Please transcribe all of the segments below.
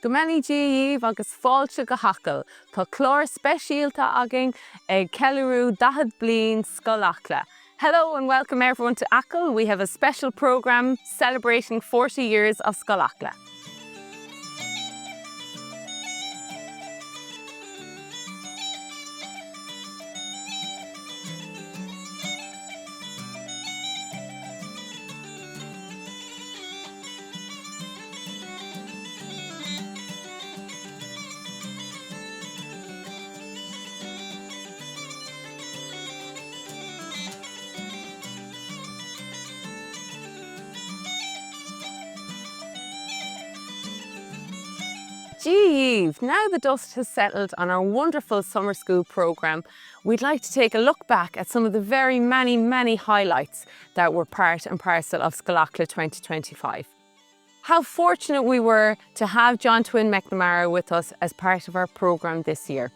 Gomeni Díomh agus fáilte go hacail, tá chlár speisialta agin ag Ceiliúradh dahad bliain Scoil Acla. Hello and welcome everyone to Achill. We have a special programme celebrating 40 years of Scoil Acla. Díomh, now the dust has settled on our wonderful summer school programme, we'd like to take a look back at some of the very many highlights that were part and parcel of Scoil Acla 2025. How fortunate we were to have John Twin McNamara with us as part of our programme this year.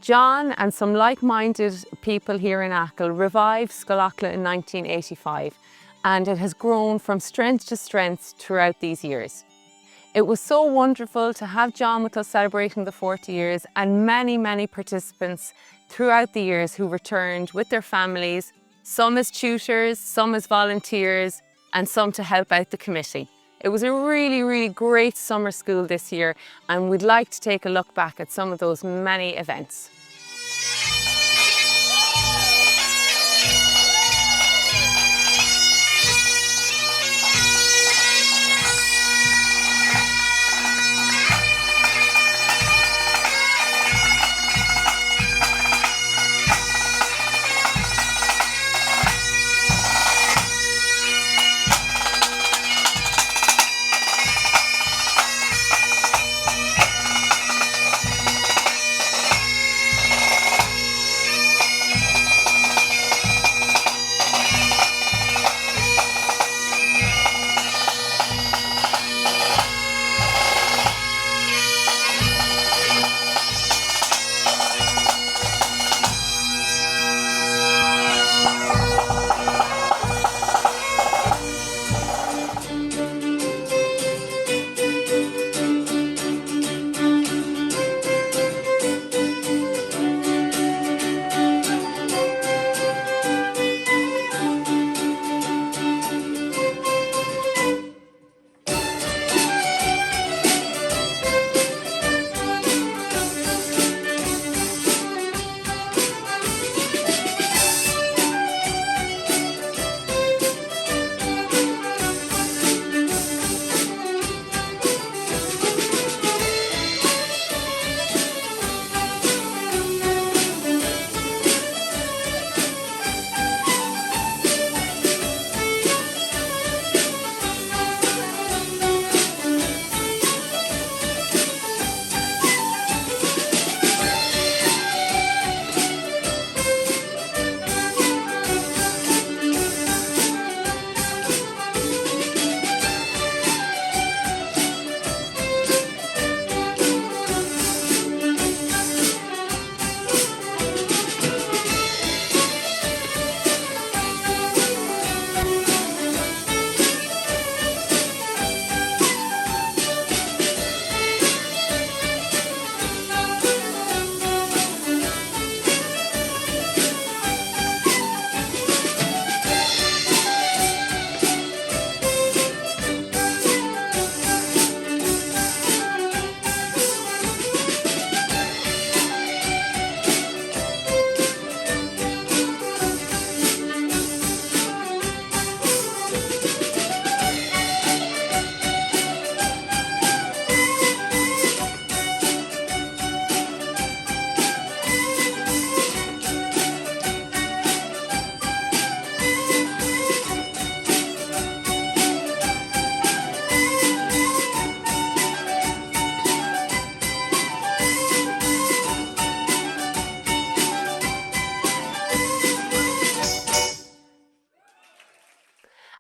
John and some like-minded people here in Achill revived Scoil Acla in 1985, and it has grown from strength to strength throughout these years. It was so wonderful to have John with us celebrating the 40 years and many participants throughout the years who returned with their families, some as tutors, some as volunteers, and some to help out the committee. It was a really great summer school this year, and we'd like to take a look back at some of those many events.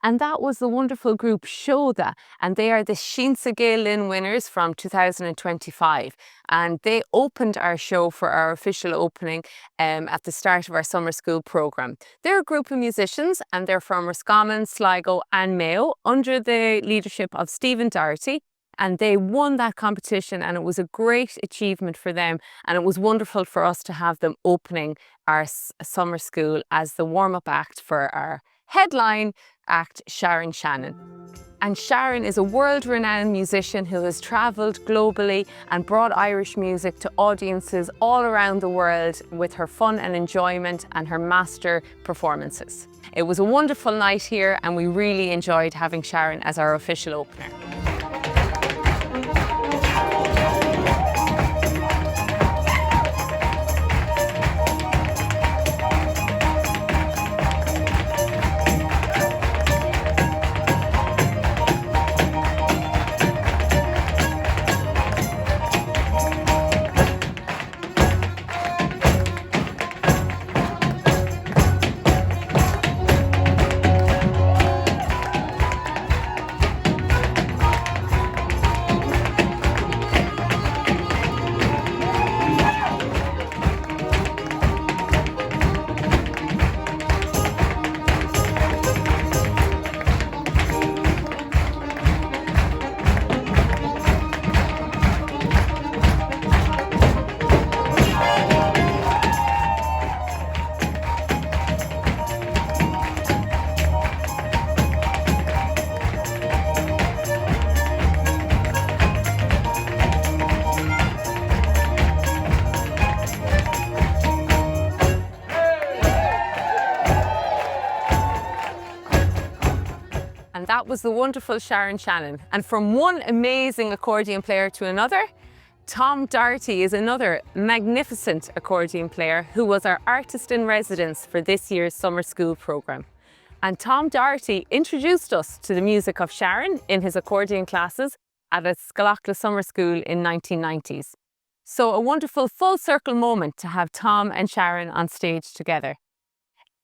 And that was the wonderful group Shoda, and they are the Shinsa Lynn winners from 2025. And they opened our show for our official opening at the start of our summer school programme. They're a group of musicians and they're from Roscommon, Sligo and Mayo under the leadership of Stephen Doherty. and they won that competition, and it was a great achievement for them, and it was wonderful for us to have them opening our summer school as the warm-up act for our headline act, Sharon Shannon. And Sharon is a world-renowned musician who has travelled globally and brought Irish music to audiences all around the world with her fun and enjoyment and her master performances. It was a wonderful night here, and we really enjoyed having Sharon as our official opener. And that was the wonderful Sharon Shannon. And from one amazing accordion player to another, Tom Doherty is another magnificent accordion player who was our artist in residence for this year's summer school programme. And Tom Doherty introduced us to the music of Sharon in his accordion classes at a Scoil Acla summer school in 1990s. So a wonderful full circle moment to have Tom and Sharon on stage together.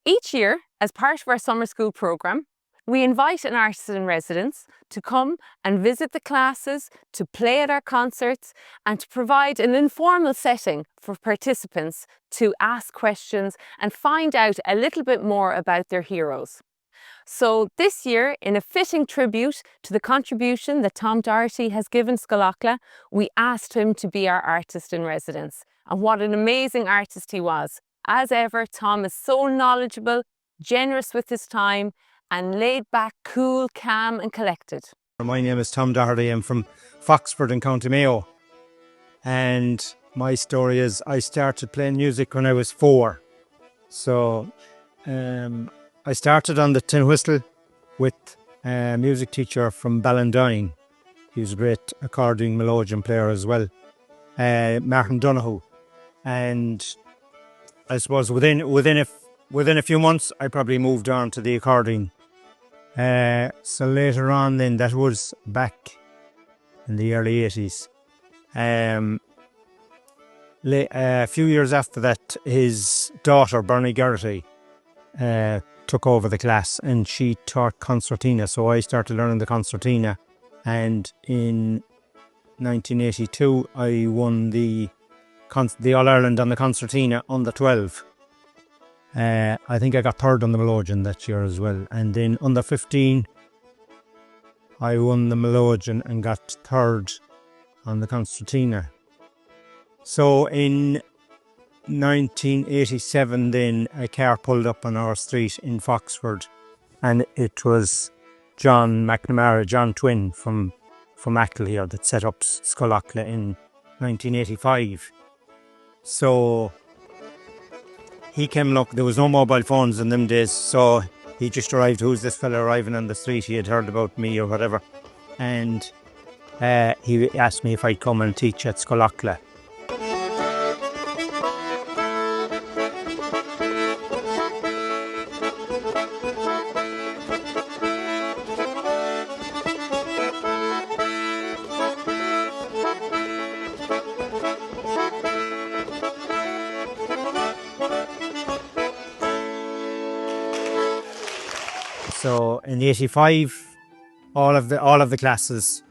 Each year, as part of our summer school programme, we invite an artist in residence to come and visit the classes, to play at our concerts, and to provide an informal setting for participants to ask questions and find out a little bit more about their heroes. So this year, in a fitting tribute to the contribution that Tom Doherty has given Scoil Acla, we asked him to be our artist in residence. And what an amazing artist he was. As ever, Tom is so knowledgeable, generous with his time, and laid back, cool, calm and collected. My name is Tom Doherty. I'm from Foxford in County Mayo. And my story is I started playing music when I was 4. So I started on the tin whistle with a music teacher from Ballantyne. He was a great accordion melodeon player as well, Martin Donoghue. And I suppose within a few months I probably moved on to the accordion. So later on then, that was back in the early 80s. A few years after that, his daughter, Bernie Geraghty, took over the class and she taught concertina. So I started learning the concertina. And in 1982, I won the All-Ireland on the concertina under 12. I think I got 3rd on the melodeon that year as well. And then under 15, I won the melodeon and got 3rd on the concertina. So in 1987 then, a car pulled up on our street in Foxford, and it was John McNamara, John Twin from Achill here, that set up Scoil Acla in 1985. So he came up, there was no mobile phones in them days, so he just arrived, who's this fella arriving on the street? He had heard about me or whatever. And he asked me if I'd come and teach at Scoil Acla. So in the 85, all of the classes,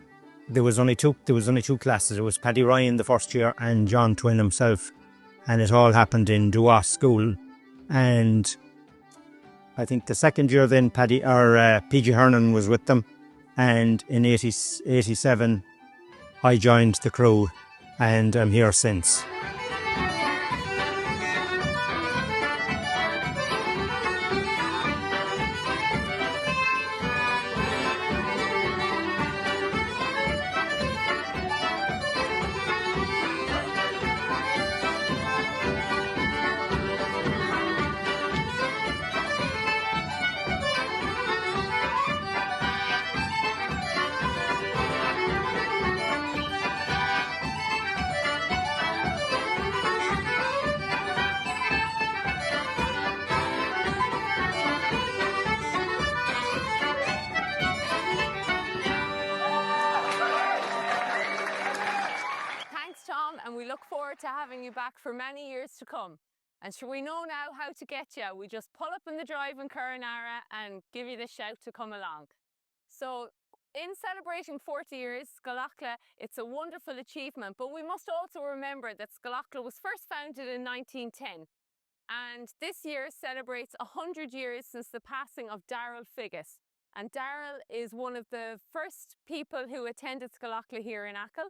there was only two classes. It was Paddy Ryan the first year and John Twin himself, and it all happened in Duas School. And I think the second year then PG Hernan was with them, and in 87 I joined the crew and I'm here since. Thanks, Tom, and we look forward to having you back for many years to come. And sure, we know now how to get you. We just pull up in the drive in Coronara and give you the shout to come along. So, in celebrating 40 years, Scoil Acla, it's a wonderful achievement, but we must also remember that Scoil Acla was first founded in 1910. And this year celebrates 100 years since the passing of Darrell Figgis. And Darrell is one of the first people who attended Scoil Acla here in Achill.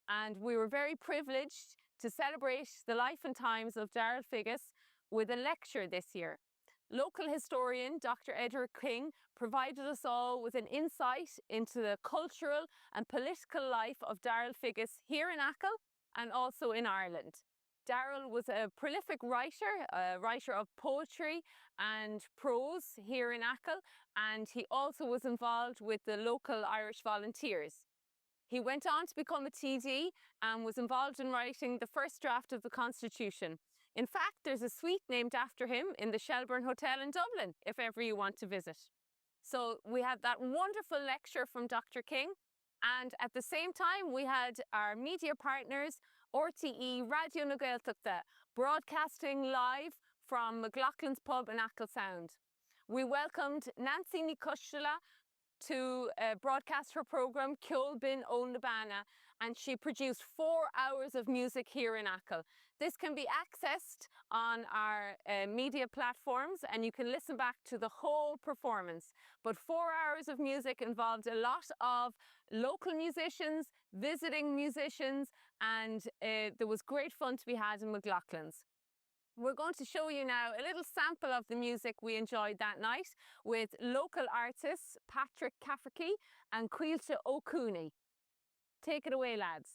And we were very privileged to celebrate the life and times of Darrell Figgis with a lecture this year. Local historian Dr. Edward King provided us all with an insight into the cultural and political life of Darrell Figgis here in Achill and also in Ireland. Darrell was a prolific writer, a writer of poetry and prose here in Achill, and he also was involved with the local Irish volunteers. He went on to become a TD and was involved in writing the first draft of the Constitution. In fact, there's a suite named after him in the Shelbourne Hotel in Dublin, if ever you want to visit. So we had that wonderful lecture from Dr. King, and at the same time we had our media partners, RTE Radio na Gaeltachta, broadcasting live from McLaughlin's Pub in Achill Sound. We welcomed Nancy Nicostula to broadcast her programme Ceol Bin Ó na Bana, and she produced 4 hours of music here in Achill. This can be accessed on our media platforms and you can listen back to the whole performance. But 4 hours of music involved a lot of local musicians, visiting musicians, and there was great fun to be had in McLaughlin's. We're going to show you now a little sample of the music we enjoyed that night with local artists Patrick Cafferkey and Cuilta O'Cooney. Take it away, lads.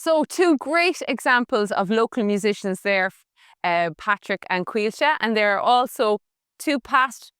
So two great examples of local musicians there, Patrick and Quilta, and they're also two past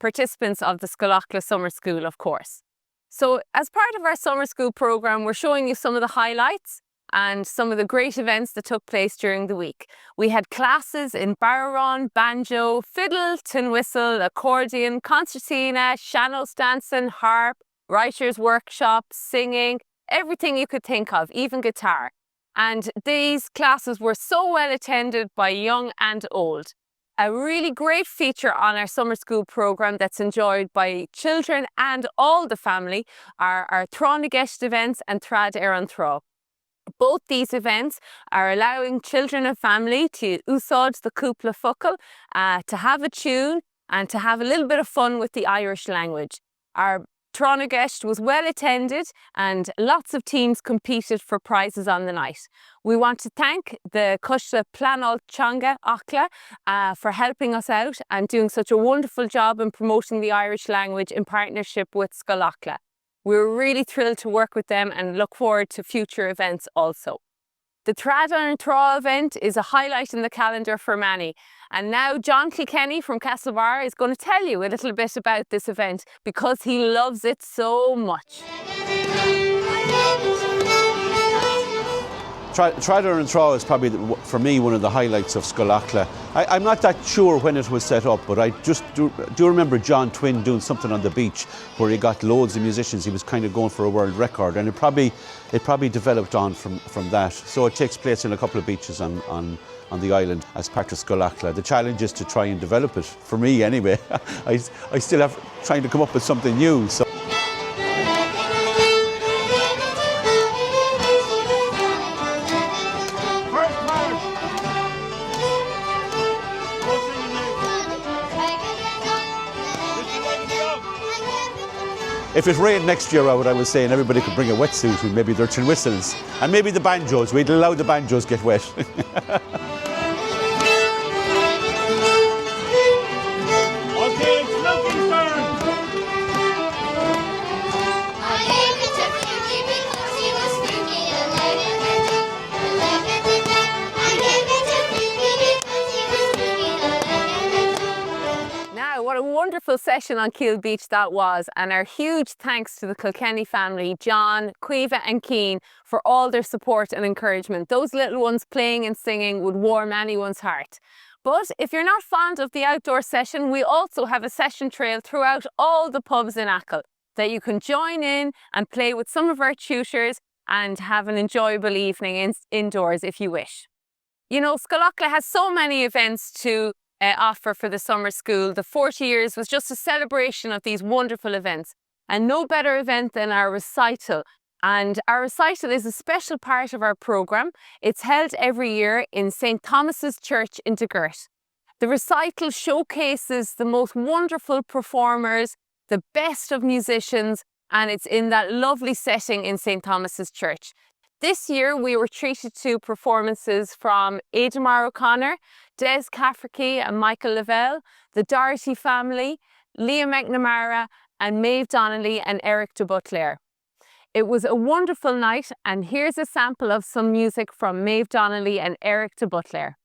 participants of the Scoil Acla Summer School, of course. So as part of our summer school programme, we're showing you some of the highlights and some of the great events that took place during the week. We had classes in barron, banjo, fiddle, tin whistle, accordion, concertina, sean-nós dancing, harp, writers' workshop, singing, everything you could think of, even guitar. And these classes were so well attended by young and old. A really great feature on our summer school programme that's enjoyed by children and all the family are our Thránagist events and Trad ar an Trá. Both these events are allowing children and family to úsáid the cúpla focal, to have a tune and to have a little bit of fun with the Irish language. Our Thránagist was well attended and lots of teams competed for prizes on the night. We want to thank the Cusla Scoil Acla for helping us out and doing such a wonderful job in promoting the Irish language in partnership with Scoil Acla. We're really thrilled to work with them and look forward to future events also. The Trad ar an Trá event is a highlight in the calendar for many. And now John Kilkenny from Castlebar is going to tell you a little bit about this event because he loves it so much. Trad ar an Trá is probably, for me, one of the highlights of Scoil Acla. I'm not that sure when it was set up, but I just do remember John Twin doing something on the beach where he got loads of musicians. He was kind of going for a world record, and it probably developed on from that. So it takes place in a couple of beaches on the island as part of Scoil Acla. The challenge is to try and develop it, for me anyway. I still have trying to come up with something new. So. If it rained next year, I was saying everybody could bring a wetsuit and maybe their tin whistles. And maybe the banjos, we'd allow the banjos get wet. Okay, it's Loki's turn. What a wonderful session on Keel Beach that was, and our huge thanks to the Kilkenny family, John, Caoimhe and Cian, for all their support and encouragement. Those little ones playing and singing would warm anyone's heart. But if you're not fond of the outdoor session, we also have a session trail throughout all the pubs in Achill that you can join in and play with some of our tutors and have an enjoyable evening indoors if you wish. You know, Scoil Acla has so many events to offer for the summer school. The 40 years was just a celebration of these wonderful events, and no better event than our recital. And our recital is a special part of our programme. It's held every year in St. Thomas's Church in Degurt. The recital showcases the most wonderful performers, the best of musicians, and it's in that lovely setting in St. Thomas's Church. This year we were treated to performances from Adamar O'Connor, Des Cafferkey and Michael Lavelle, the Doherty family, Leah McNamara and Maeve Donnelly and Eric de Butler. It was a wonderful night, and here's a sample of some music from Maeve Donnelly and Eric de Butler.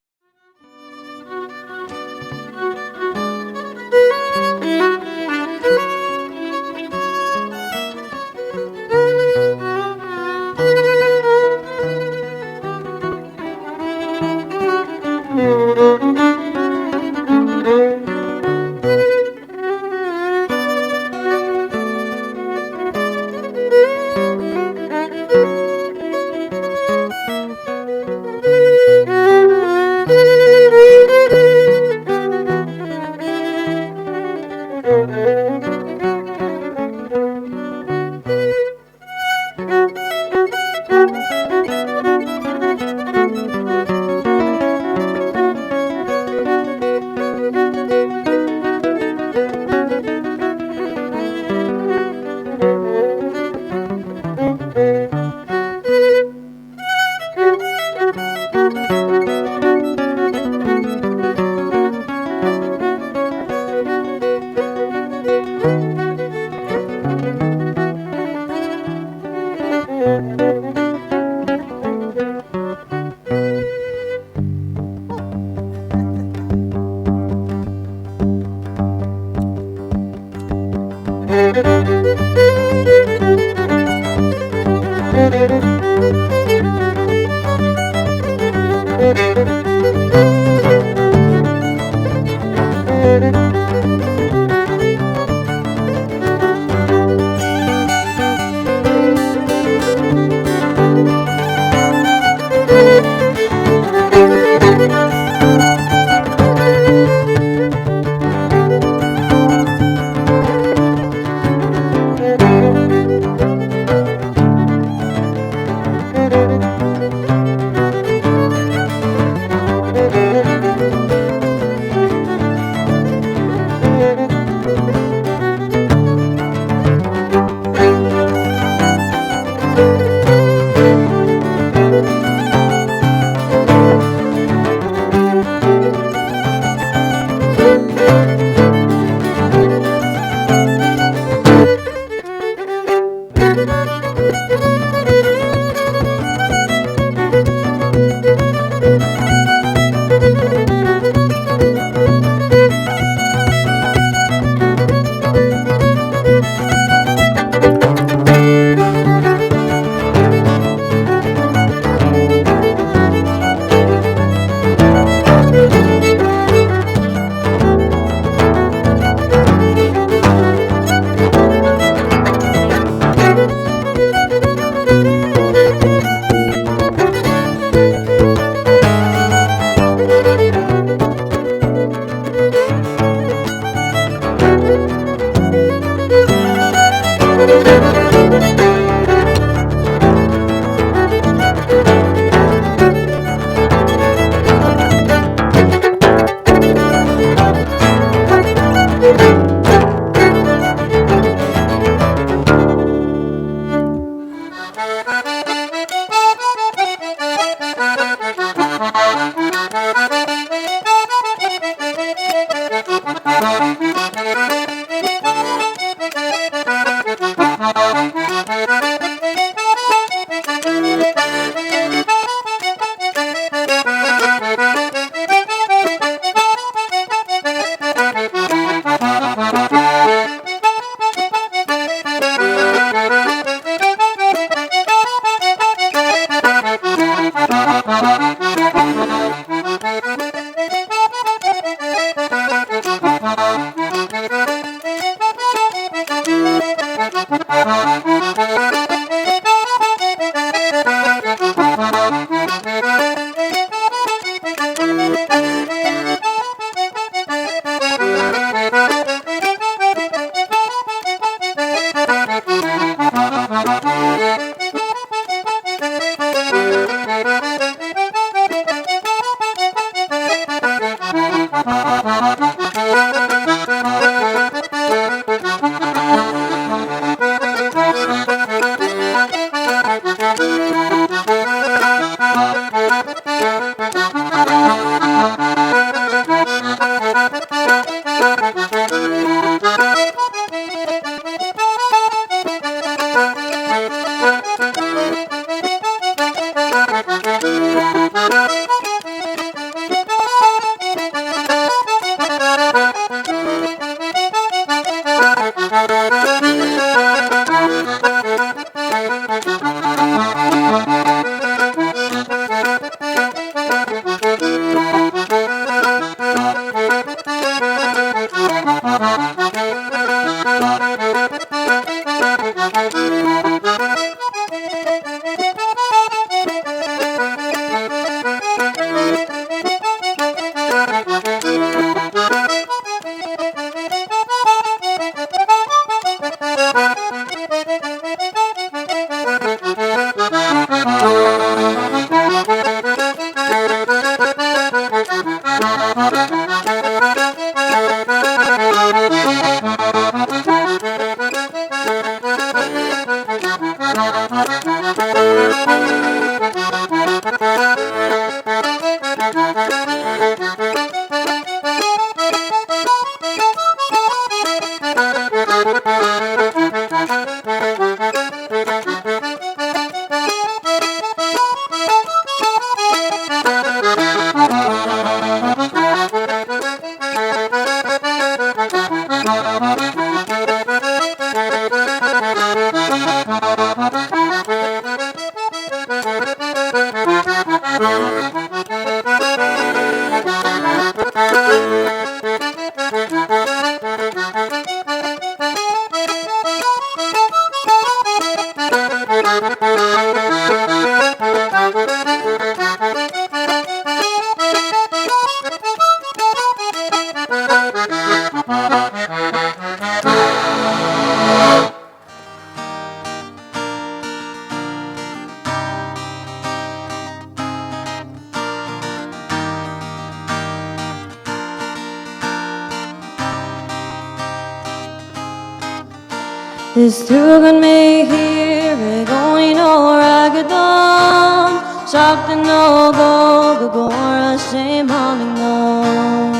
Is trugan me here going o'er Agadon, shocked and no go gora shame hauling on.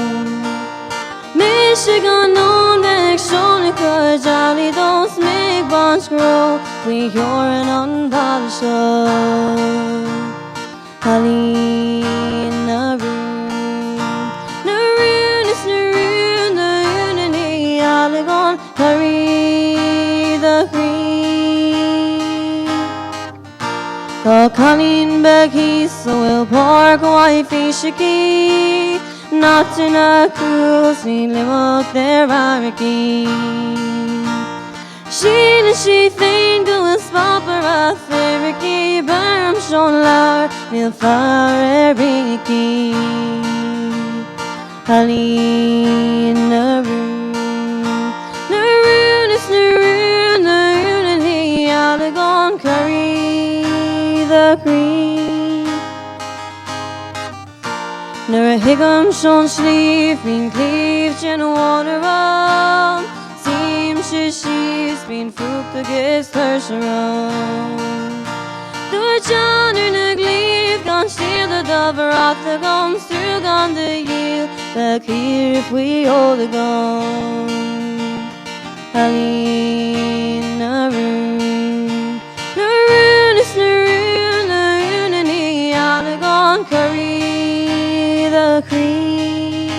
Michigan on back Shonica jolly don't make bonds grow, we hear an unpolished Haleen na rune is na unity Allegon carry the green. Go Colleen back he so will park wifey shiki, not in a cruise ni live up there Araki. She fain go and spot for a therapy, Barm shone loud, nil fire Riki. Haleen na rune is na unity, Allegon carry the green. Nor a higum shone sleeping, cleave gin water on. She's been fruit against her surround. The John in a gleave gone steal the dove rock the gums through gone the yield back here if we all the gone. Haleen na rune is na unity Allegon carry the cream.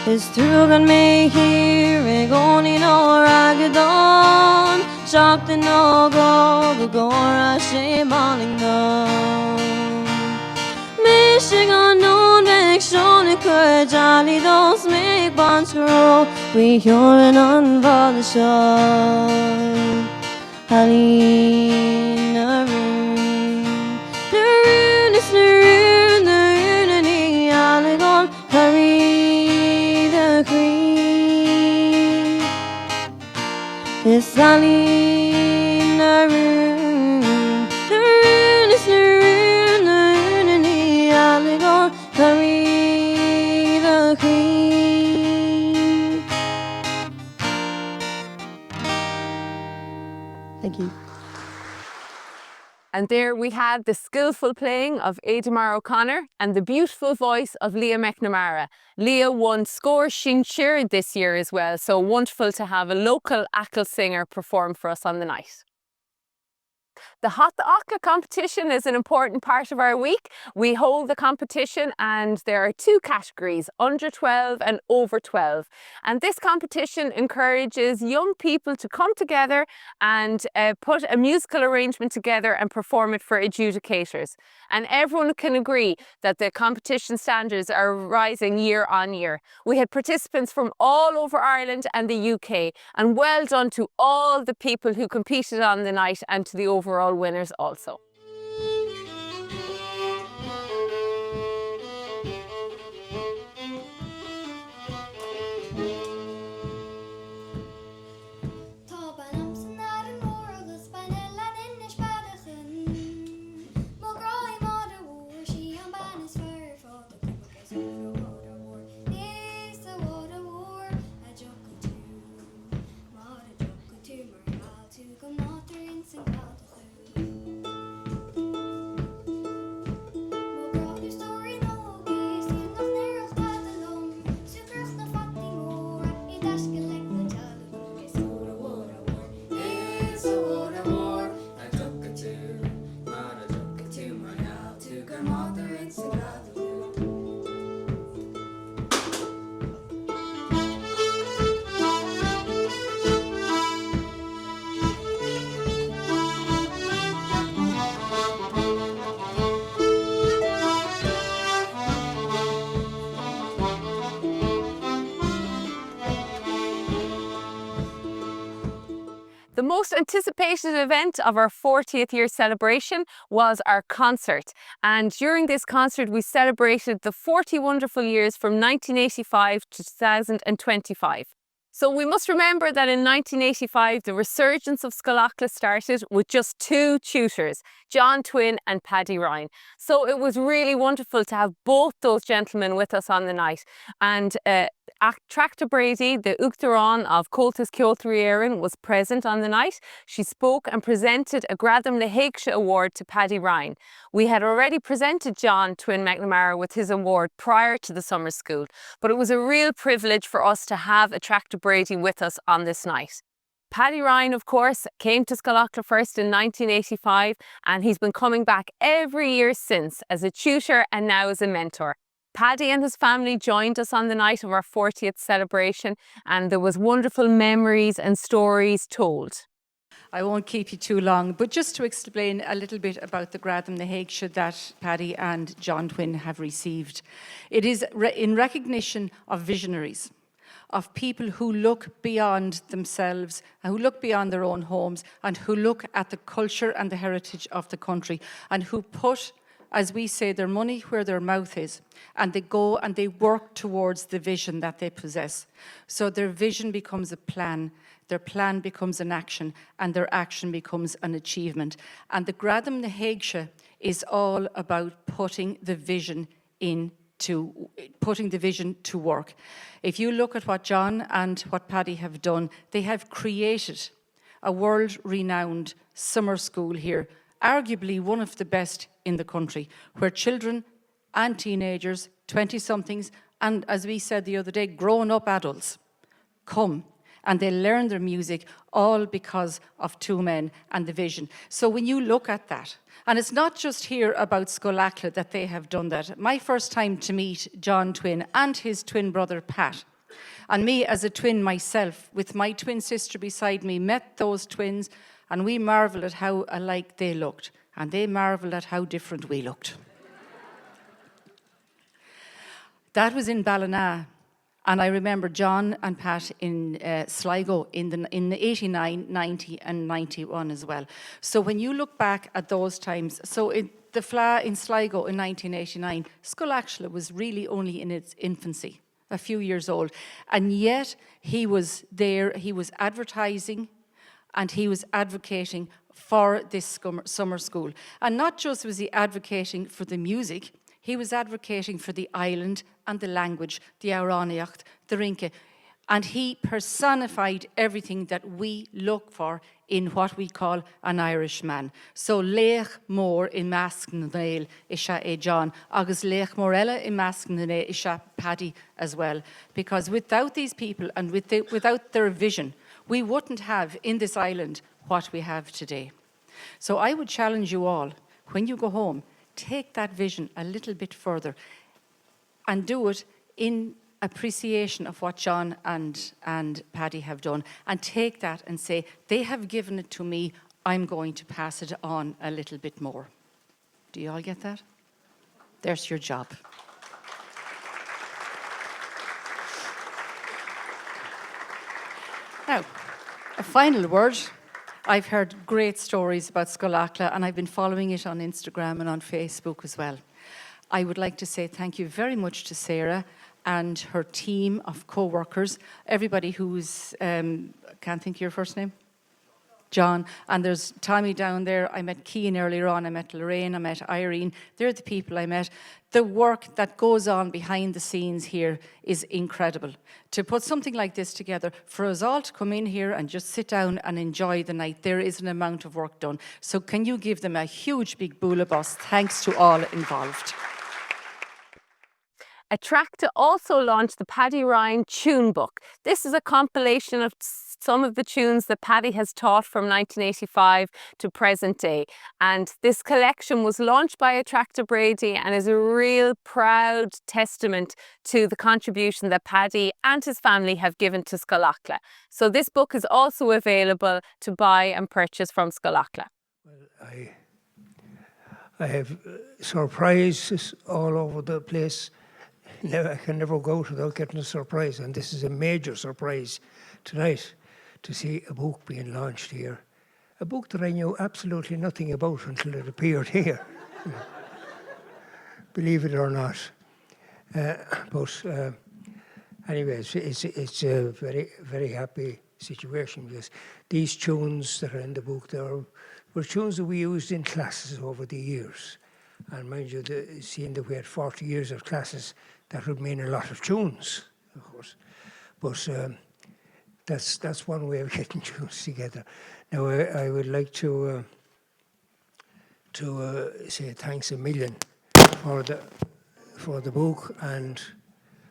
Is trugan me here going o'er Agadon, shocked and no go gora shame hauling on. Michigan on back Shonica jolly don't make bonds grow, we hear an unpolished Haleen na rune is na unity Allegon carry the green. Is Haleen na rune is na unity Allegon carry the green. Thank you. And there we had the skillful playing of Adamar O'Connor and the beautiful voice of Leah McNamara. Leah won Scoil Acla this year as well, so wonderful to have a local Achill singer perform for us on the night. The Hot Acla competition is an important part of our week. We hold the competition and there are two categories, under 12 and over 12. And this competition encourages young people to come together and put a musical arrangement together and perform it for adjudicators. And everyone can agree that the competition standards are rising year on year. We had participants from all over Ireland and the UK, and well done to all the people who competed on the night and to the overall winners also. most anticipated event of our 40th year celebration was our concert. And during this concert, we celebrated the 40 wonderful years from 1985 to 2025. So we must remember that in 1985, the resurgence of Scoil Acla started with just 2 tutors, John Twyn and Paddy Ryan. So it was really wonderful to have both those gentlemen with us on the night. And Tracta Brady, the Uachtarán of Comhaltas Ceoltarí Éireann, was present on the night. She spoke and presented a Gradam na Héigshe award to Paddy Ryan. We had already presented John Twyn McNamara with his award prior to the summer school, but it was a real privilege for us to have a Tracta Brady with us on this night. Paddy Ryan, of course, came to Scoil Acla first in 1985, and he's been coming back every year since as a tutor and now as a mentor. Paddy and his family joined us on the night of our 40th celebration, and there was wonderful memories and stories told. I won't keep you too long, but just to explain a little bit about the Gradam na Héigshe that Paddy and John Twyn have received. It is in recognition of visionaries, of people who look beyond themselves, and who look beyond their own homes, and who look at the culture and the heritage of the country, and who put, as we say, their money where their mouth is, and they go and they work towards the vision that they possess. So their vision becomes a plan, their plan becomes an action, and their action becomes an achievement. And the Gradam na Héigshe is all about putting the vision to work. If you look at what John and what Paddy have done, they have created a world-renowned summer school here, arguably one of the best in the country, where children and teenagers, 20-somethings, and as we said the other day, grown-up adults come and they learn their music all because of 2 men and the vision. So when you look at that, and it's not just here about Scoil Acla that they have done that. My first time to meet John Twyn and his twin brother Pat, and me as a twin myself, with my twin sister beside me, met those twins, and we marvelled at how alike they looked, and they marvelled at how different we looked. That was in Ballina, and I remember John and Pat in Sligo in the 89, 90 and 91 as well. So when you look back at those times, so the Fla in Sligo in 1989, Scoil Acla was really only in its infancy, a few years old, and yet he was there, he was advertising, and he was advocating for this summer school. And not just was he advocating for the music, he was advocating for the island and the language, the Auraniacht, the Rinke. And he personified everything that we look for in what we call an Irishman. So Lech Mór in Mascan Nail Isha e John, agus Lech Morella in Mascan Nail Isha Paddy as well. Because without these people and without their vision, we wouldn't have in this island what we have today. So I would challenge you all, when you go home, take that vision a little bit further and do it in appreciation of what John and Paddy have done, and take that and say, they have given it to me, I'm going to pass it on a little bit more. Do you all get that? There's your job. Now, a final word. I've heard great stories about Scoil Acla, and I've been following it on Instagram and on Facebook as well. I would like to say thank you very much to Sarah and her team of co-workers, everybody who's, can't think of your first name? John, and there's Tommy down there. I met Cian earlier on, I met Lorraine, I met Irene. They're the people I met. The work that goes on behind the scenes here is incredible. To put something like this together, for us all to come in here and just sit down and enjoy the night, there is an amount of work done. So can you give them a huge big boola bus? Thanks to all involved. Tracta also launched the Paddy Ryan Tune Book. This is a compilation of some of the tunes that Paddy has taught from 1985 to present day. And this collection was launched by Tracta Brady and is a real proud testament to the contribution that Paddy and his family have given to Scoil Acla. So this book is also available to buy and purchase from Scoil Acla. Well, I have surprises all over the place. I can never go out without getting a surprise, and this is a major surprise tonight to see a book being launched here a book that I knew absolutely nothing about until it appeared here. Believe it or not. But anyways, it's a very, very happy situation because these tunes that are in the book there were tunes that we used in classes over the years. And mind you, seeing that we had 40 years of classes, that would mean a lot of tunes, of course. But that's one way of getting tunes together. Now, I would like to say thanks a million for the book and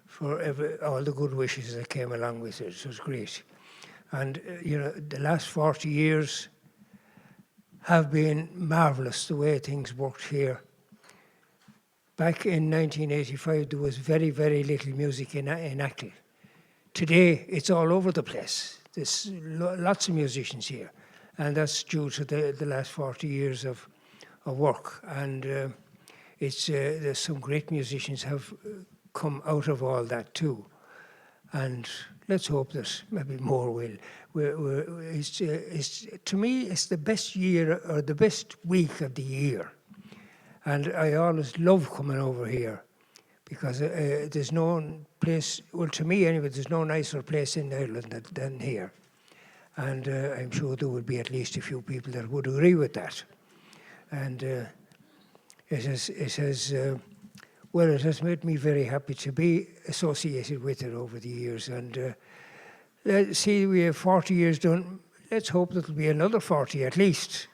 for all the good wishes that came along with it. It was great. And, the last 40 years have been marvellous, the way things worked here. Back in 1985, there was very, very little music in Achill. Today, it's all over the place. There's lots of musicians here. And that's due to the last 40 years of work. And there's some great musicians have come out of all that too. And let's hope that maybe more will. To me, it's the best year or the best week of the year. And I always love coming over here because there's no place, well, to me anyway, there's no nicer place in Ireland than here. And I'm sure there would be at least a few people that would agree with that. And it has made me very happy to be associated with it over the years. And let's see, we have 40 years done. Let's hope that it'll be another 40 at least.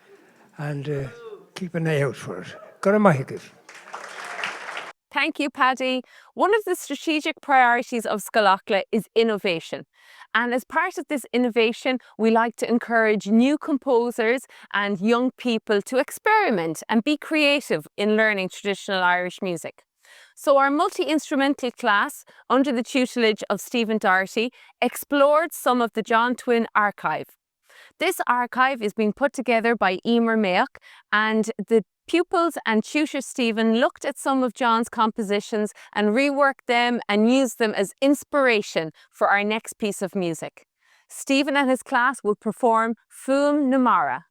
And keep an eye out for it. Go to Mahigif. Thank you, Paddy. One of the strategic priorities of Scoil Acla is innovation. And as part of this innovation, we like to encourage new composers and young people to experiment and be creative in learning traditional Irish music. So our multi-instrumental class, under the tutelage of Stephen Doherty, explored some of the John Twin archive. This archive is being put together by Emer Mayock, and the pupils and tutor Stephen looked at some of John's compositions and reworked them and used them as inspiration for our next piece of music. Stephen and his class will perform Fuam Namara.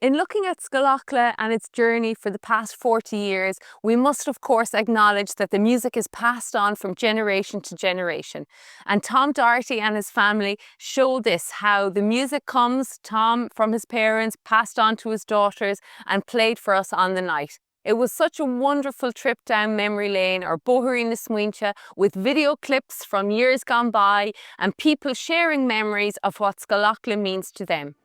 In looking at Scoil Acla and its journey for the past 40 years, we must of course acknowledge that the music is passed on from generation to generation. And Tom Doherty and his family show this, how the music comes, Tom from his parents, passed on to his daughters and played for us on the night. It was such a wonderful trip down memory lane or Bohri na Smuincha, with video clips from years gone by and people sharing memories of what Scoil Acla means to them.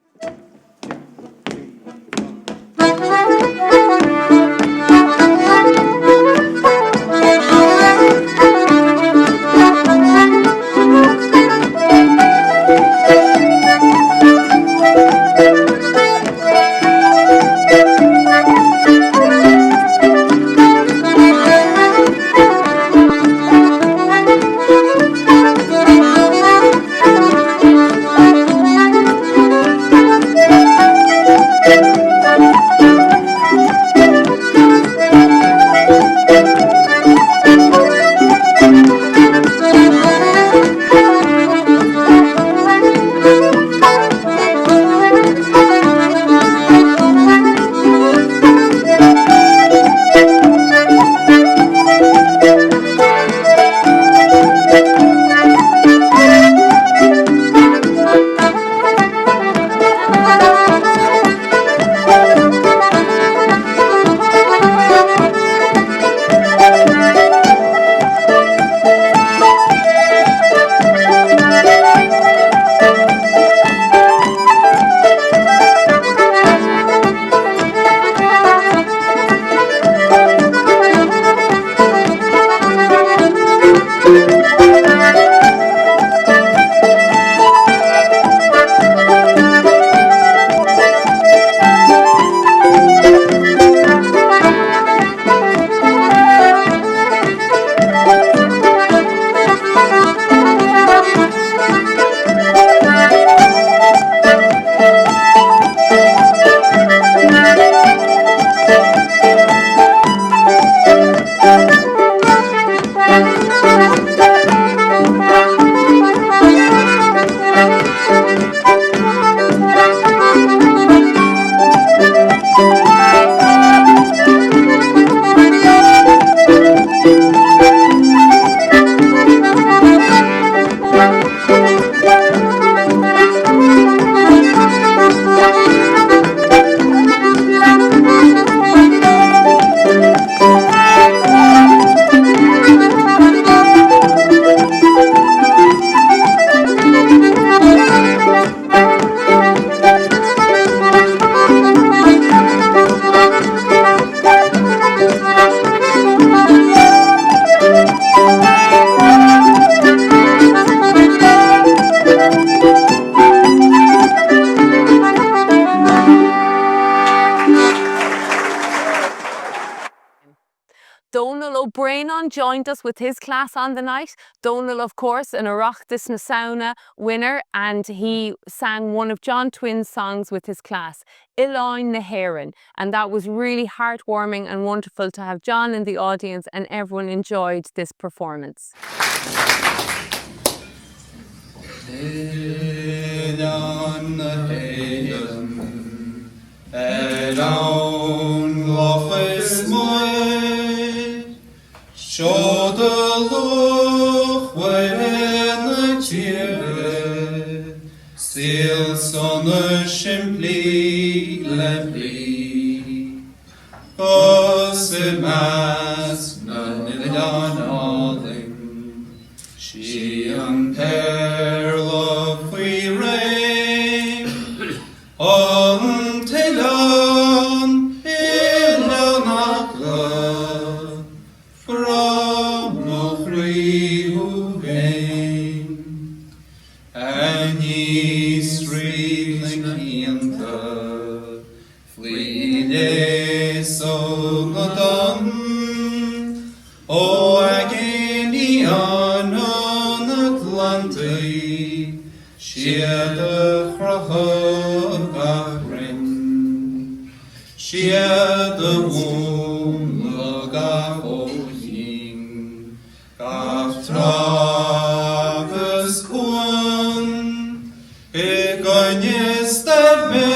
Donal O'Brien joined us with his class on the night. Donal, of course, an Oireachtas na Saona winner, and he sang one of John Twyn's songs with his class, Iláin na Héireann, and that was really heartwarming and wonderful to have John in the audience, and everyone enjoyed this performance. Iláin na Héireann, Iláin lochas muid, Seo de luch na tíre, Still sonna shimpli le bli, Os y mas na Iláin alling, She an perla fwy reim, On Iláin, Iláin Acla, From Ochri hu vein, Ani street na cianta, Fleide so na don, O ageni anon Atlanti, Siad a chrachog achrin, Siad a womlog ach oing, Gaf tragus un, Begonies da me,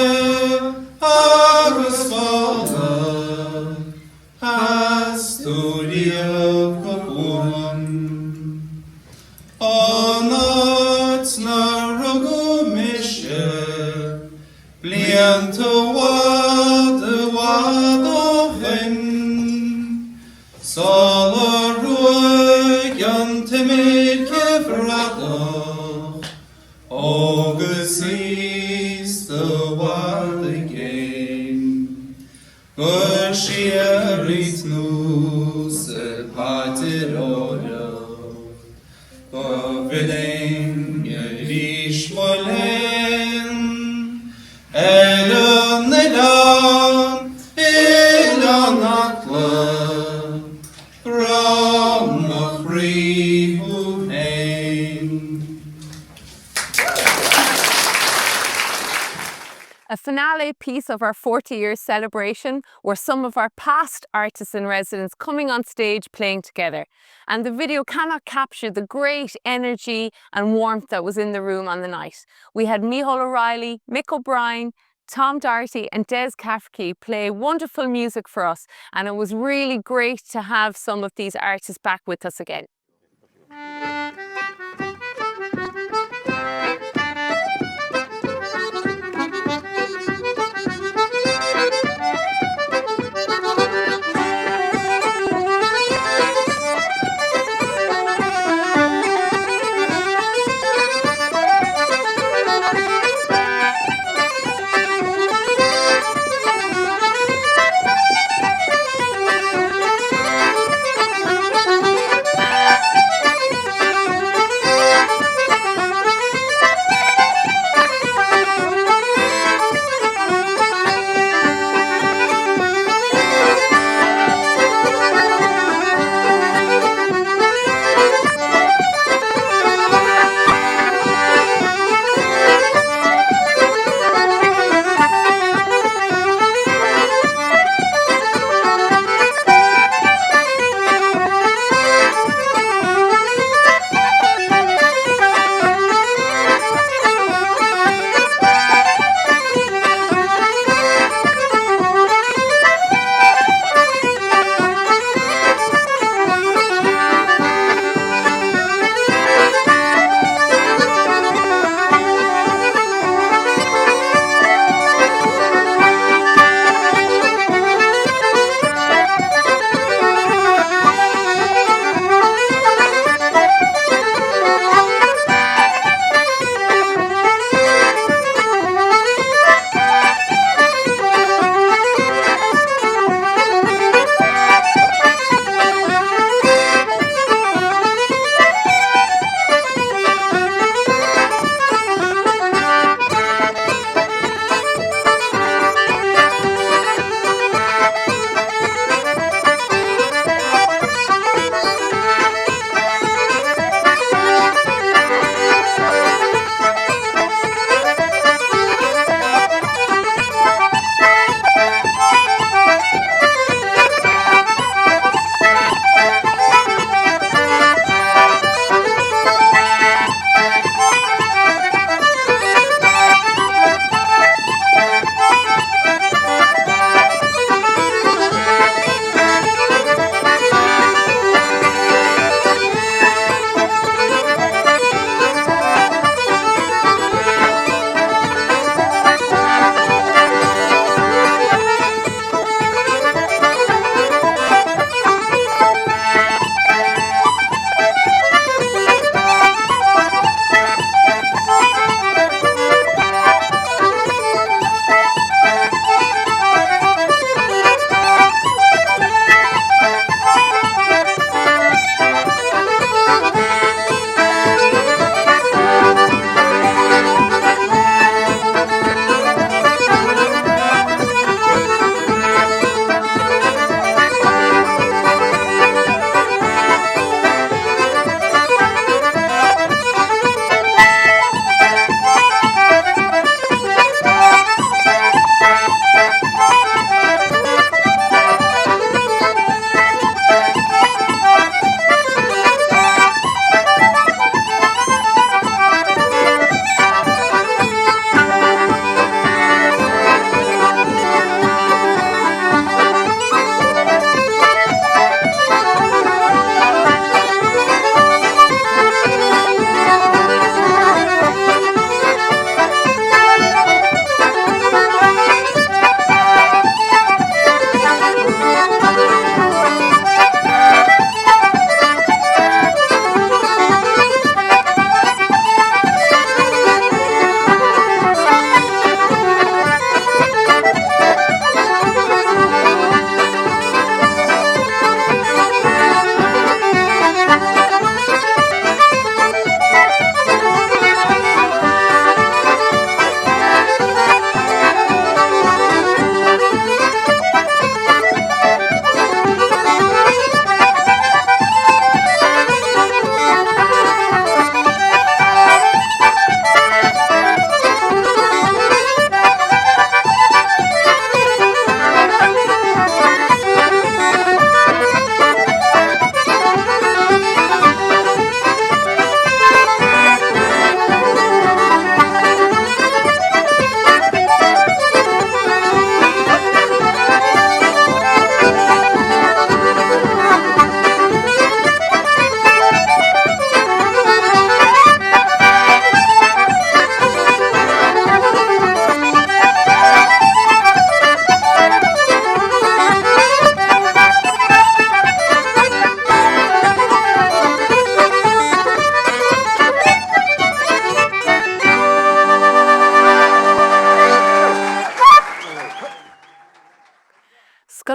Siento wad ofen, Sala ruigan timid kefradach, August is the wad again. Good shearit nus pater oro, Goviding yerish molen, Elan Acla, from a free who came. A finale piece of our 40-year celebration were some of our past artists in residence coming on stage playing together. And the video cannot capture the great energy and warmth that was in the room on the night. We had Micheál O'Reilly, Mick O'Brien, Tom Doherty and Des Cafferty play wonderful music for us, and it was really great to have some of these artists back with us again.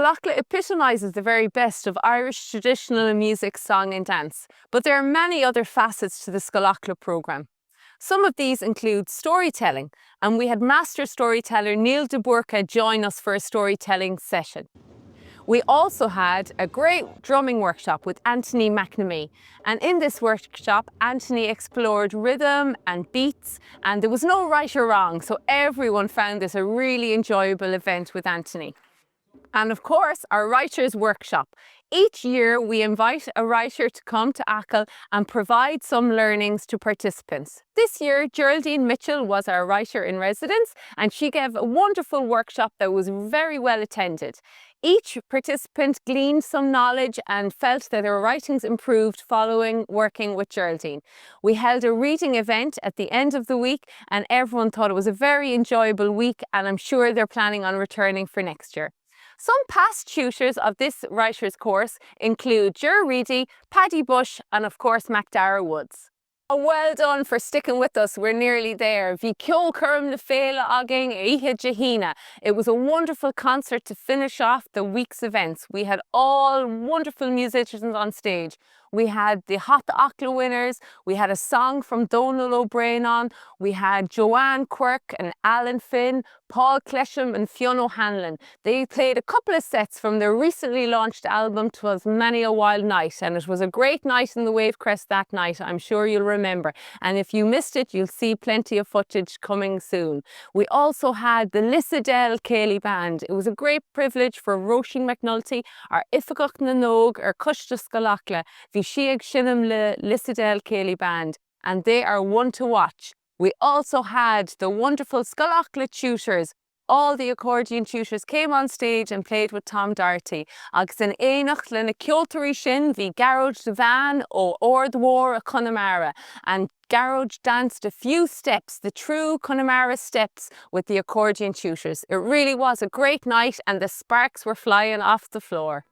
Scoil Acla epitomises the very best of Irish traditional music, song and dance, but there are many other facets to the Scoil Acla programme. Some of these include storytelling, and we had master storyteller Neil de Burca join us for a storytelling session. We also had a great drumming workshop with Anthony McNamee, and in this workshop Anthony explored rhythm and beats, and there was no right or wrong, so everyone found this a really enjoyable event with Anthony. And of course, our writers' workshop. Each year we invite a writer to come to Achill and provide some learnings to participants. This year, Geraldine Mitchell was our writer in residence, and she gave a wonderful workshop that was very well attended. Each participant gleaned some knowledge and felt that their writings improved following working with Geraldine. We held a reading event at the end of the week, and everyone thought it was a very enjoyable week, and I'm sure they're planning on returning for next year. Some past tutors of this writer's course include Ger Reedy, Paddy Bush and of course Macdara Woods. Well done for sticking with us, we're nearly there. Bhí ceol curm na féile agin ihe jahina. It was a wonderful concert to finish off the week's events. We had all wonderful musicians on stage. We had the Hot Acla winners, we had a song from Donal O'Brien on, we had Joanne Quirk and Alan Finn, Paul Clesham and Fionn O'Hanlon. They played a couple of sets from their recently launched album, 'Twas Many a Wild Night, and it was a great night in the Wavecrest that night, I'm sure you'll remember. And if you missed it, you'll see plenty of footage coming soon. We also had the Lissadell Cayley Band. It was a great privilege for Roisin McNulty, our Ifigach na Nog, our Cushta Scoil Acla, Bhí siag Shinam le Lissadell Cayley Band, and they are one to watch. We also had the wonderful Scoil Acla tutors. All the accordion tutors came on stage and played with Tom Doherty. Agus an éineach le na ceoltarí sin bhí Garrod de Van ó Ordmór a Connemara, and Garrod danced a few steps, the true Connemara steps, with the accordion tutors. It really was a great night and the sparks were flying off the floor.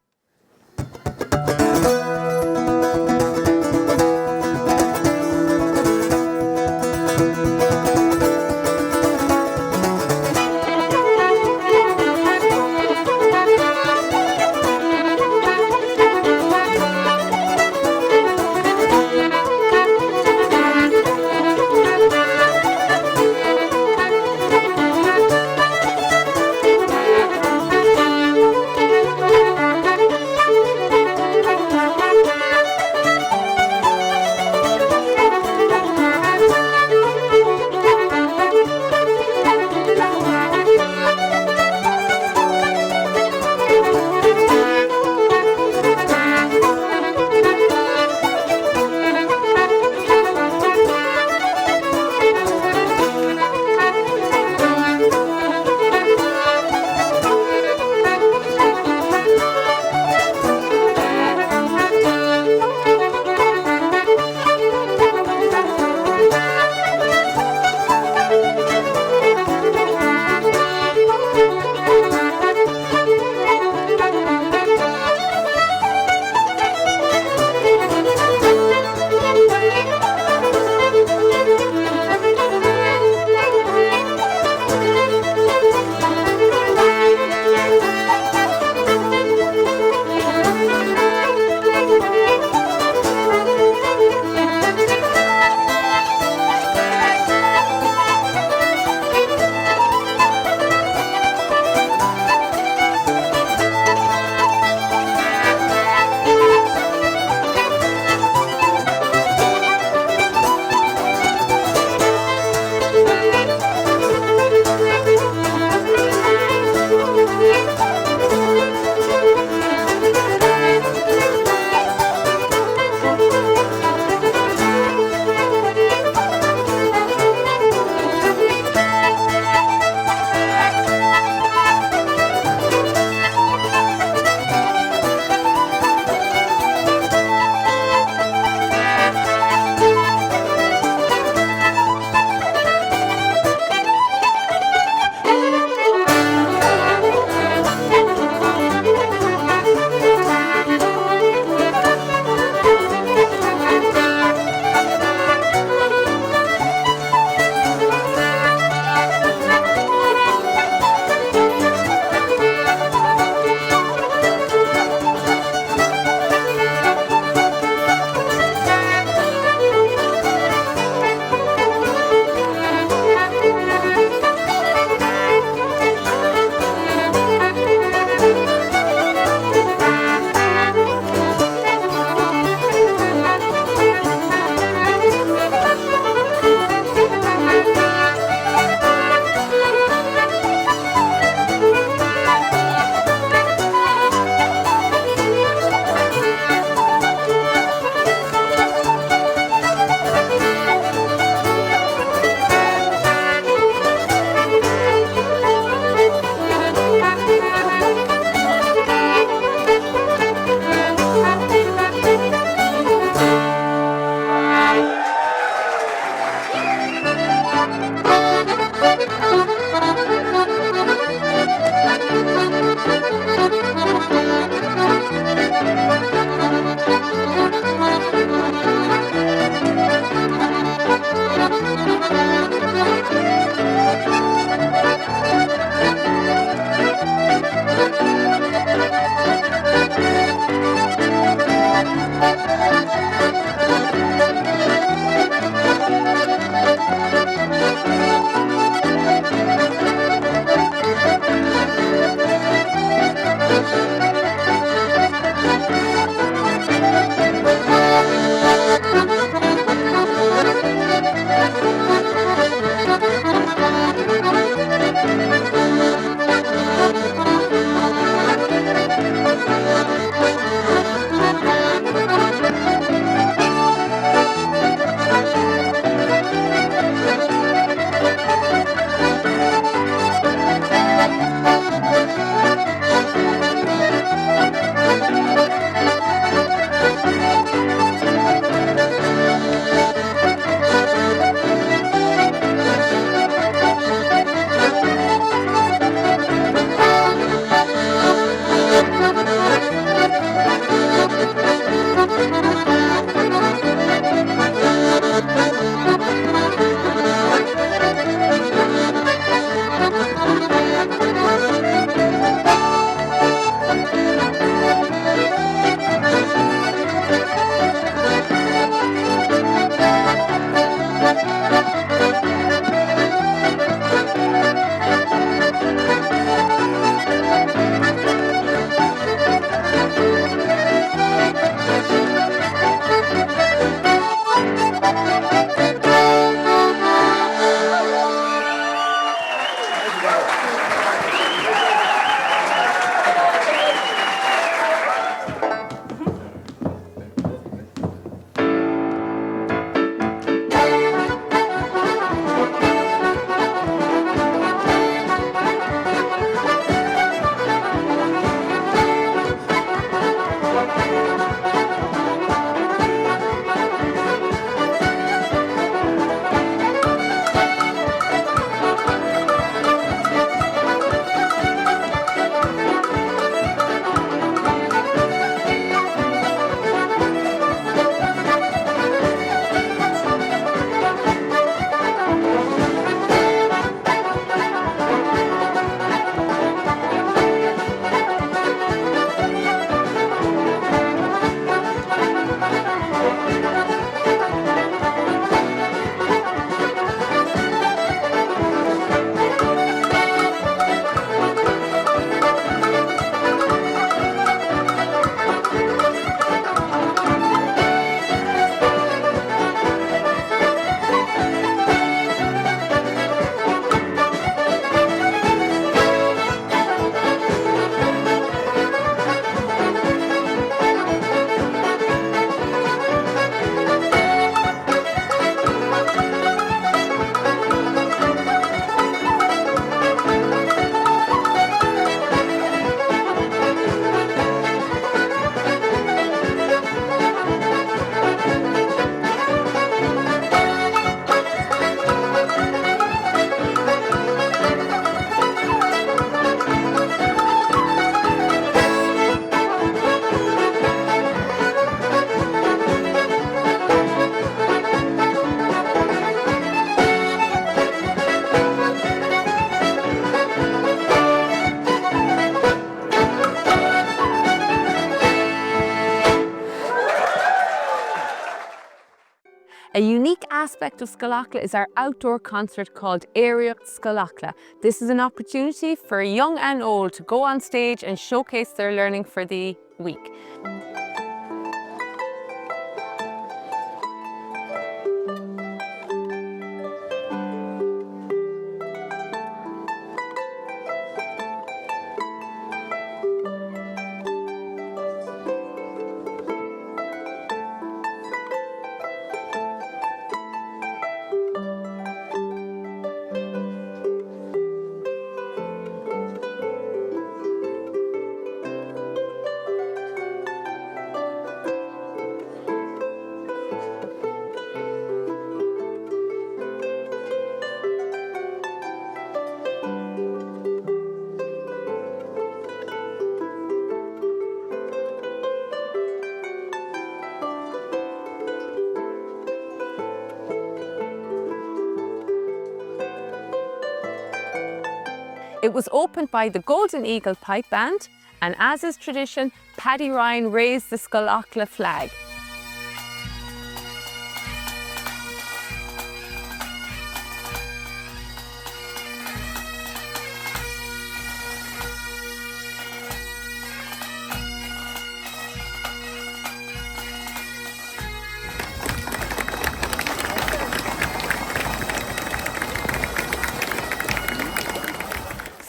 aspect of Scoil Acla is our outdoor concert called Scoil Acla. This is an opportunity for young and old to go on stage and showcase their learning for the week. It was opened by the Golden Eagle Pipe Band, and as is tradition, Paddy Ryan raised the Scoil Acla flag.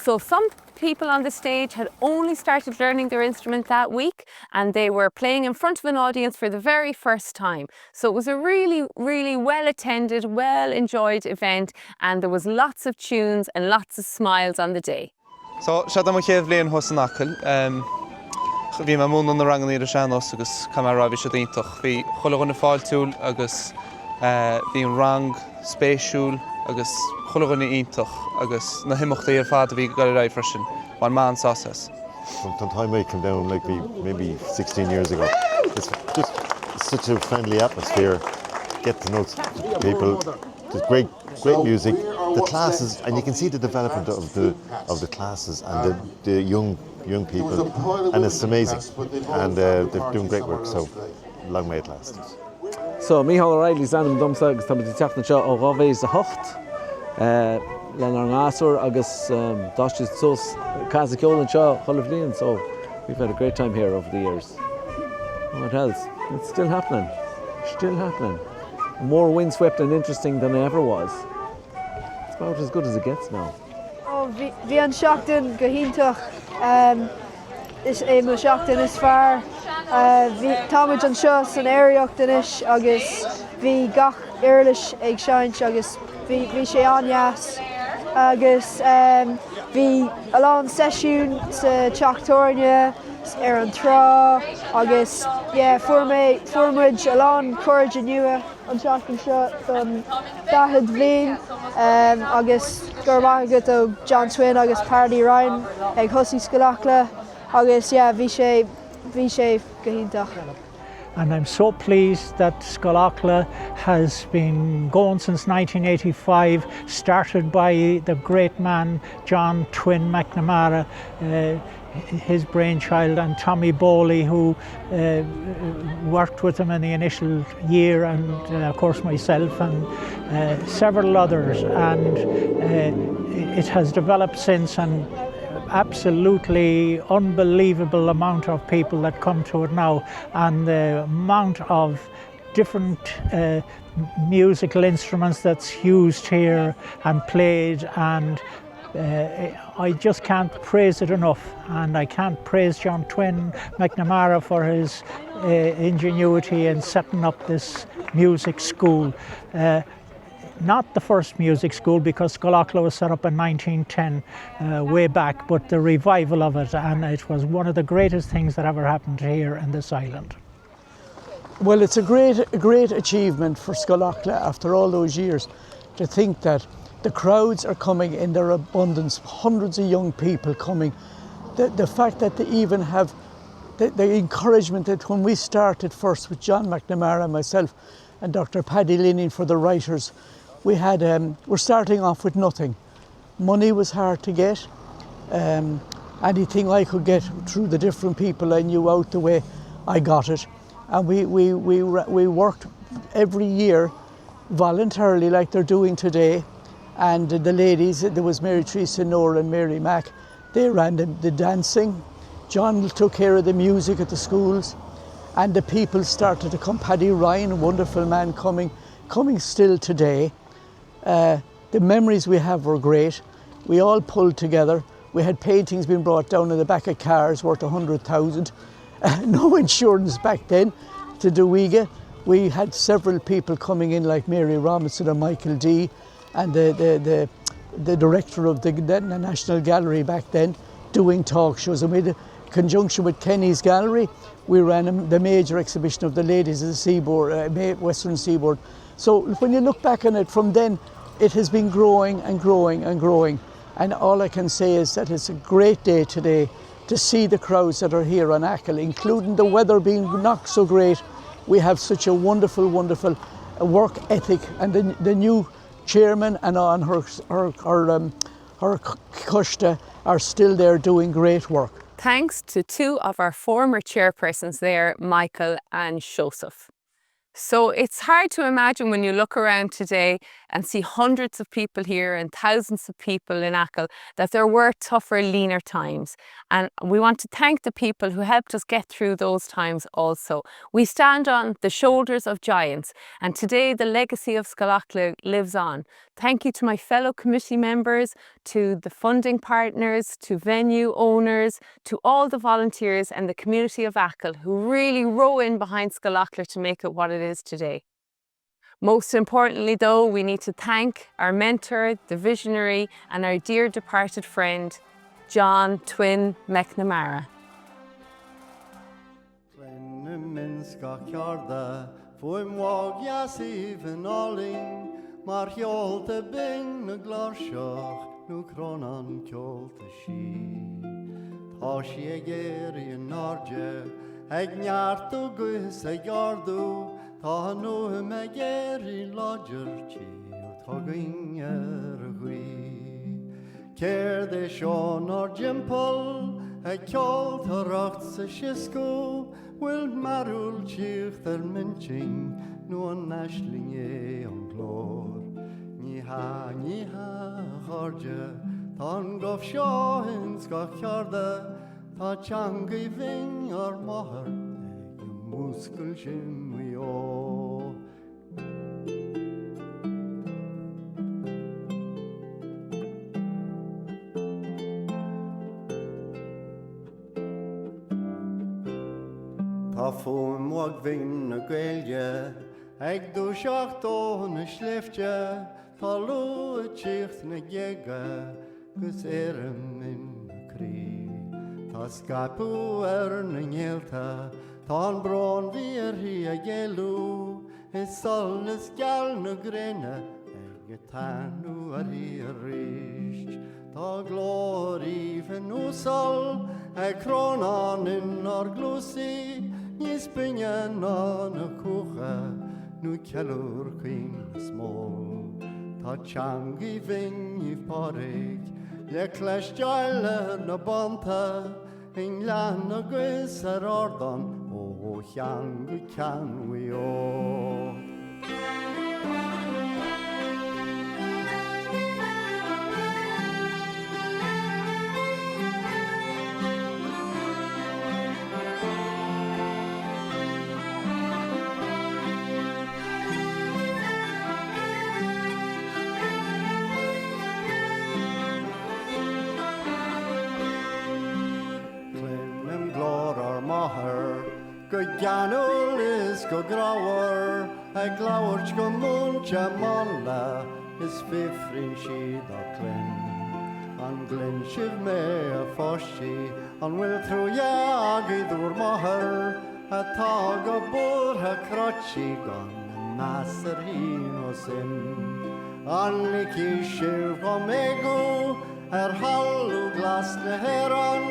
So some people on the stage had only started learning their instrument that week, and they were playing in front of an audience for the very first time. So it was a really, really well attended, well enjoyed event, and there was lots of tunes and lots of smiles on the day. So, siadam o chéad bliain hos an Achill. Bhí me mún an rang an idir seanos agus camera bhí sé daontach. Bhí chulagan na fáiltiúil agus bhí an rang spéisiúil agus chulagan na iontach agus na himachtaí ar fad a bhí go raibh freisin. One man sauces. From the time I came down, like maybe 16 years ago, it's just such a friendly atmosphere. Get to know people. There's great music. The classes, and you can see the development of the classes and the young people, and it's amazing. And they're doing great work. So long may it last. So Micheál O'Reilly's an domsa agus tam teachna seo ó Gábhéis a hocht. Lenar an asur agus dáis sos casa ceolann seo cholamh líon, so we've had a great time here over the years. What else? It's still happening. More windswept and interesting than it ever was. It's about as good as it gets now. Oh, bhí an seachtain go hintach is é mo seachtain is fearr. Bhí táid an seo san éireachtanis agus bhí gach éirlis ag seaint agus bhí sé anheas agus bhí alán seisiún sa teachtóirne ar an trá agus fuairmuid alán cuairde nua an seachtain seo don 10 bhliain agus gur maith agat ó John Twin agus Paddy Ryan ag thosaigh Scoil Acla agus bhí sé go hintach. And I'm so pleased that Scoil Acla has been going since 1985, started by the great man John Twin McNamara, his brainchild, and Tommy Bowley, who worked with him in the initial year, and of course myself and several others, and it has developed since, and absolutely unbelievable amount of people that come to it now, and the amount of different musical instruments that's used here and played, and I just can't praise it enough, and I can't praise John Twin McNamara for his ingenuity in setting up this music school. Not the first music school, because Scoil Acla was set up in 1910, way back, but the revival of it, and it was one of the greatest things that ever happened here in this island. Well, it's a great achievement for Scoil Acla after all those years, to think that the crowds are coming in their abundance, hundreds of young people coming. The fact that they even have the encouragement that when we started first with John McNamara and myself and Dr. Paddy Linning for the writers, we're starting off with nothing. Money was hard to get. Anything I could get through the different people I knew out the way, I got it. And we worked every year voluntarily like they're doing today. And the ladies, there was Mary Teresa Noor and Mary Mack, they ran the dancing. John took care of the music at the schools, and the people started to come. Paddy Ryan, a wonderful man, coming still today. The memories we have were great. We all pulled together. We had paintings being brought down in the back of cars worth 100,000. No insurance back then to do Uyghur. We had several people coming in like Mary Robinson and Michael D, and the director of the National Gallery back then, doing talk shows. And we had a conjunction with Kenny's Gallery. We ran the major exhibition of the ladies of the seaboard, Western Seaboard. So when you look back on it from then, it has been growing and growing and growing. And all I can say is that it's a great day today to see the crowds that are here on Achill, including the weather being not so great. We have such a wonderful, wonderful work ethic, and the new chairman and on her Kushta are still there doing great work. Thanks to two of our former chairpersons there, Michael and Joseph. So it's hard to imagine when you look around today and see hundreds of people here and thousands of people in Achill that there were tougher, leaner times. And we want to thank the people who helped us get through those times also. We stand on the shoulders of giants, and today the legacy of Scoil Acla lives on. Thank you to my fellow committee members, to the funding partners, to venue owners, to all the volunteers and the community of Achill who really row in behind Scoil Acla to make it what it is today. Most importantly though, we need to thank our mentor, the visionary and our dear departed friend, John Twin McNamara. Mar heolta bing na glarseach nu cronan ceolta sí. Tá sí a géirí an nárde, ag neartú gus a gardú, tá nu me géirí láidir tí, tá gain ar a ghui. Céir de seo nár jimpol, ag ceolta racht sa siscú, bhfuil marúil tíocht ar minching, nu an naisling an glór. Níha chorde, tá gof seo in Scoil Acla, tá teangaí bhing ar mother ag múscail sin ó. Tá fum wag bhing na gailge, ag dúiseach dó na slifte, tá lu a tíocht na ghéige, gus éirim in na crí. Tá scapú ar na ngéalta, tá an brán bhí ar hí a ghéalú, is sol is geall na gréine, ag a tanú ar hí a ríist. Tá glórí fin úsol, ag crónán in ar glúsaí, níos binne ná na cúcha, nu cealúr cuin na smól. Tá teangaí bhing i páraigh, le cleisteile na banta, in lean agus ar ordan, ó cheangu ceannaí ó. Go ganúil is go gráhar, ag glabhairt go múnte mála, is fifrin siad a clyn. An glyn sib mé a fóistí, an bhfuil trúheagaí dúr máthair, atá go búrtha crotí gan na measar hín ó sin. An licí sibh go mégú, ar hallú glas na héran,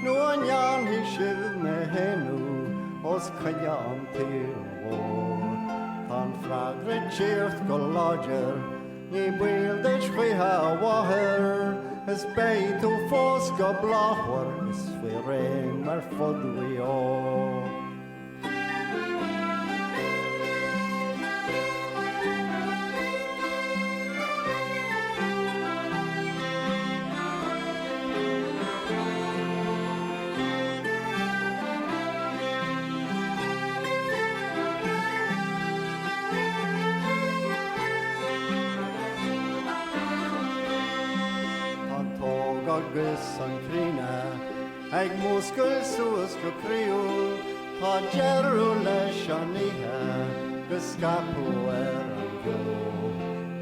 nu an neanhí sibh me henú, os caile an tír mhór. Tá freagra tíocht go láidir, ní bhfuil de chuithe a bhathair, is beidh tú fós go bláthhair, is fé réim mar fodhuí ó. agus an críne, ag múscail suas go críú, tá dearú leis an ihe, go scapú an bheo.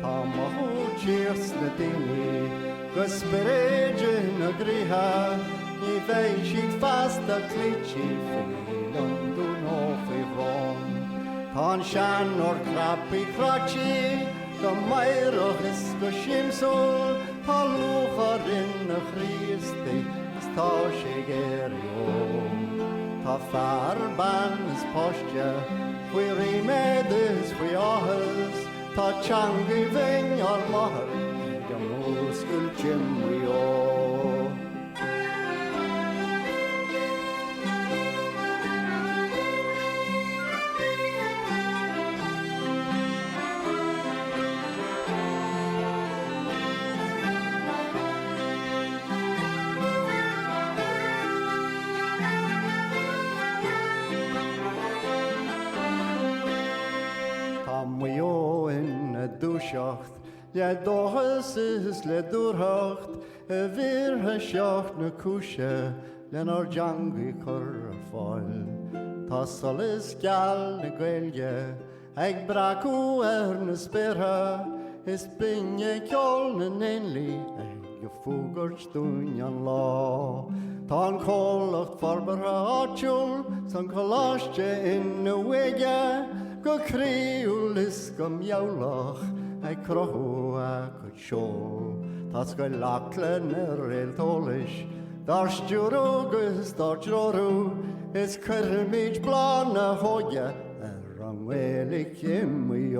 Tá mothú tíos na daoine, go spiréide na gríthe, ní bheidh siad fast a clítí faoin an dún ó faoi bhrán. Tá an sean or crappaí crachí, go maireach is go siamsúil, tá lúchar in na chríostaí, gus tá sé géirí Tá fear ban is poiste, faoi riméad is faoi áthas, tá teangaí bhain ar maithir, go múscail Jimmy dúiseacht, le dóchas is le dúrthacht, a bhíortha seacht na cúise, lenar deangaí chur ar fáil. Tá solas geal na Gaeilge, ag bracú ar na spéirtha, is binne ceol na nénlaí, ag go fúgairt dúin an lá. Tá an cólacht forbartha áitiúil, san choláiste in na bhuige, go críúil is go meabhlach, ag crothú a go seol. Tá Scoil Acla na réaltólis, dar stiúrú agus dar drórú, is chuirmid blán na hóide ar an bhfuil Jimmy